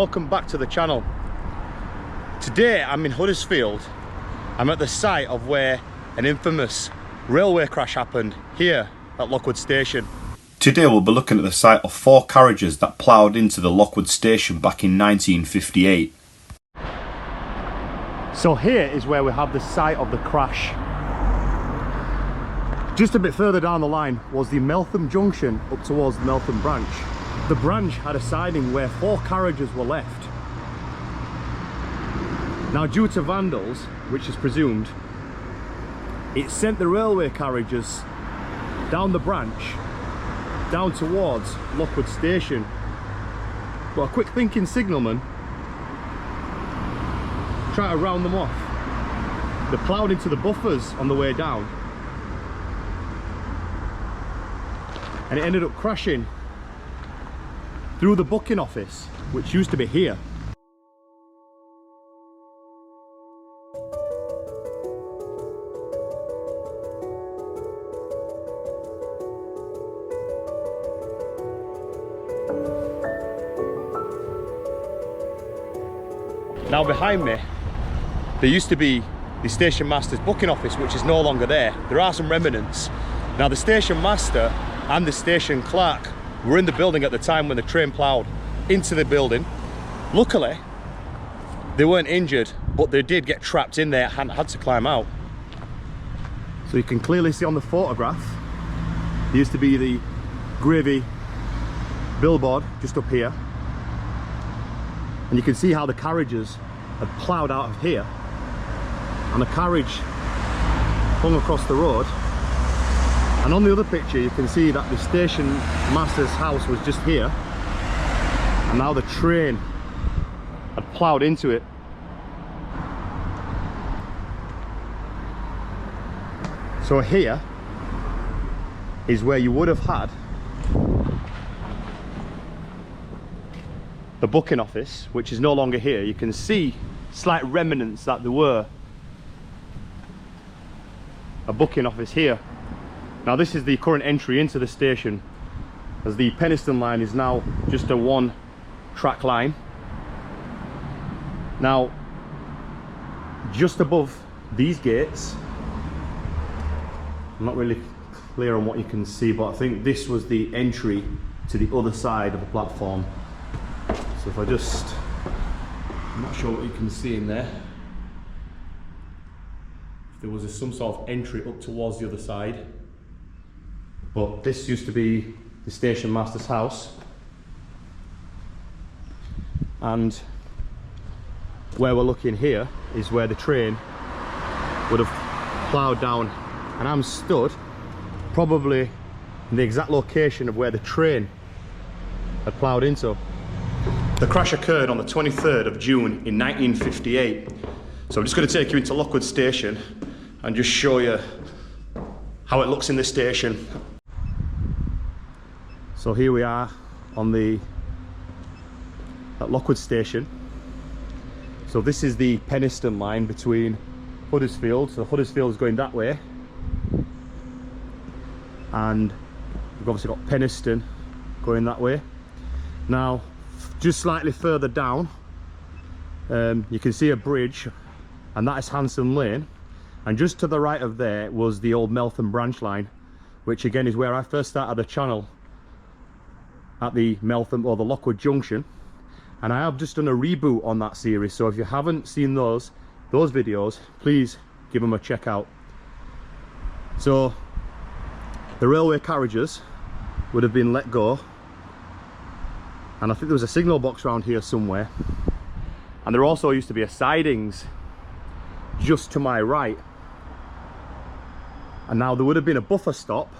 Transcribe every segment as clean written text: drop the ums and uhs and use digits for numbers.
welcome back to the channel. Today I'm in Huddersfield. I'm at the site of where an infamous railway crash happened here at Lockwood station. Today we'll be looking at the site of 4 carriages that ploughed into the Lockwood station back in 1958. So here is where we have the site of the crash. Just a bit further down the line was the Meltham junction up towards the Meltham branch. The branch had a siding where 4 carriages were left. Now, due to vandals, which is presumed, it sent the railway carriages down the branch, down towards Lockwood station. But a quick thinking signalman tried to round them off. They ploughed into the buffers on the way down, and it ended up crashing through the booking office, which used to be here. Now behind me, there used to be the station master's booking office, which is no longer there. There are some remnants. Now the station master and the station clerk were in the building at the time when the train ploughed into the building. Luckily, they weren't injured, but they did get trapped in there and had to climb out. So you can clearly see on the photograph, there used to be the gravy billboard just up here. And you can see how the carriages had ploughed out of here. And the carriage hung across the road. And on the other picture you can see that the station master's house was just here, and now the train had ploughed into it. So here is where you would have had the booking office, which is no longer here. You can see slight remnants that there were a booking office here. Now this is the current entry into the station, as the Penistone line is now just a 1-track line. Now, just above these gates, I'm not really clear on what you can see, but I think this was the entry to the other side of the platform. So if I just, I'm not sure what you can see in there. If there was some sort of entry up towards the other side. But this used to be the station master's house, and where we're looking here is where the train would have ploughed down, and I'm stood probably in the exact location of where the train had ploughed into. The crash occurred on the 23rd of June in 1958. So I'm just going to take you into Lockwood station and just show you how it looks in the station. So here we are at Lockwood station. So this is the Penistone line between Huddersfield. So Huddersfield is going that way, and we've obviously got Penistone going that way. Now, just slightly further down, you can see a bridge, and that is Hanson Lane. And just to the right of there was the old Meltham branch line, which again is where I first started the channel, at the Meltham or the Lockwood junction. And I have just done a reboot on that series, so if you haven't seen those videos, please give them a check out. So the railway carriages would have been let go, and I think there was a signal box around here somewhere, and there also used to be a sidings just to my right, and now there would have been a buffer stop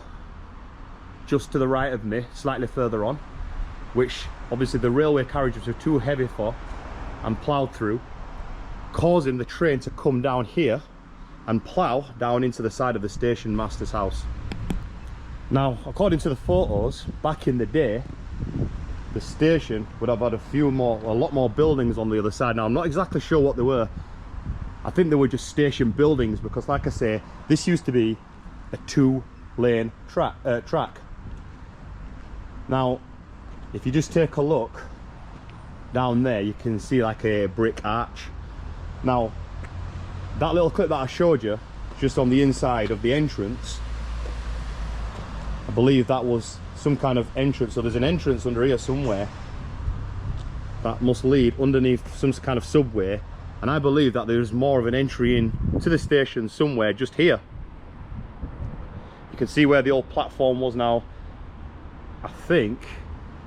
just to the right of me, slightly further on, which obviously the railway carriages were too heavy for and ploughed through, causing the train to come down here and plough down into the side of the station master's house. Now, according to the photos, back in the day, the station would have had a lot more buildings on the other side. Now, I'm not exactly sure what they were. I think they were just station buildings, because like I say, this used to be a 2-lane track. Now, if you just take a look, down there you can see like a brick arch. Now that little clip that I showed you just on the inside of the entrance, I believe that was some kind of entrance. So there's an entrance under here somewhere that must lead underneath some kind of subway, and I believe that there's more of an entry in to the station somewhere just here. You can see where the old platform was now. I think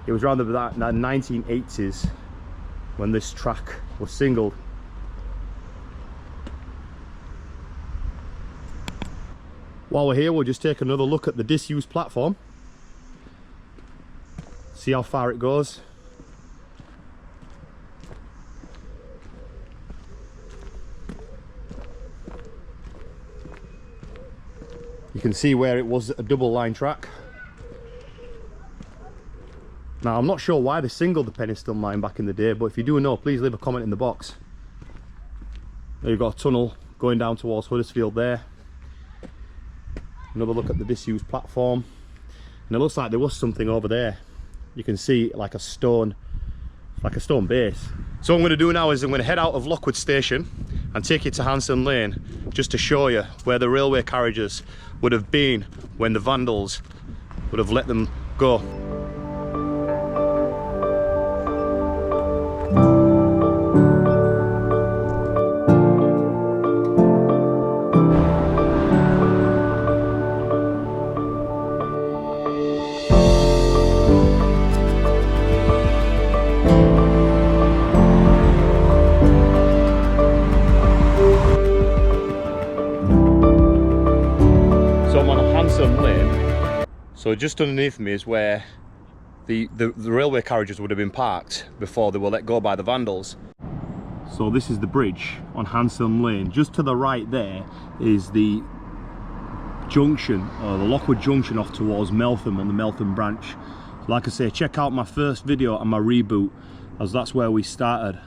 it was around the 1980s when this track was singled. While we're here, we'll just take another look at the disused platform, see how far it goes. You can see where it was a double line track. Now I'm not sure why they singled the Penistone line back in the day, but if you do know, please leave a comment in the box. There you've got a tunnel going down towards Huddersfield there. Another look at the disused platform, and it looks like there was something over there. You can see like a stone base. So what I'm going to do now is I'm going to head out of Lockwood station and take you to Hanson Lane, just to show you where the railway carriages would have been when the vandals would have let them go. So just underneath me is where the railway carriages would have been parked before they were let go by the vandals. So this is the bridge on Hanson Lane. Just to the right there is the junction, or the Lockwood junction off towards Meltham on the Meltham branch. Like I say, check out my first video on my reboot, as that's where we started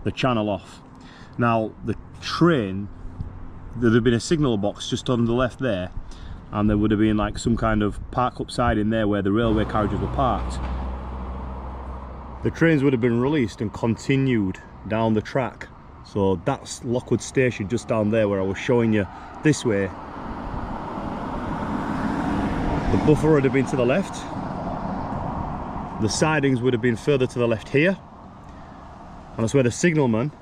the channel off. Now the train, there'd have been a signal box just on the left there, and there would have been like some kind of park up side in there where the railway carriages were parked. The trains would have been released and continued down the track. So that's Lockwood station just down there where I was showing you this way. The buffer would have been to the left. The sidings would have been further to the left here. And that's where the signalman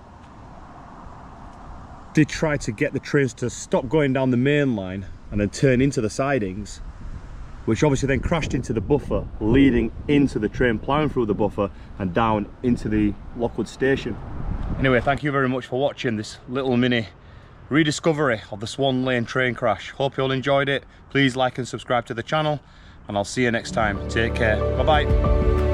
did try to get the trains to stop going down the main line and then turn into the sidings, which obviously then crashed into the buffer, leading into the train ploughing through the buffer and down into the Lockwood station. Anyway, thank you very much for watching this little mini rediscovery of the Swan Lane train crash. Hope you all enjoyed it. Please like and subscribe to the channel, and I'll see you next time. Take care. Bye bye.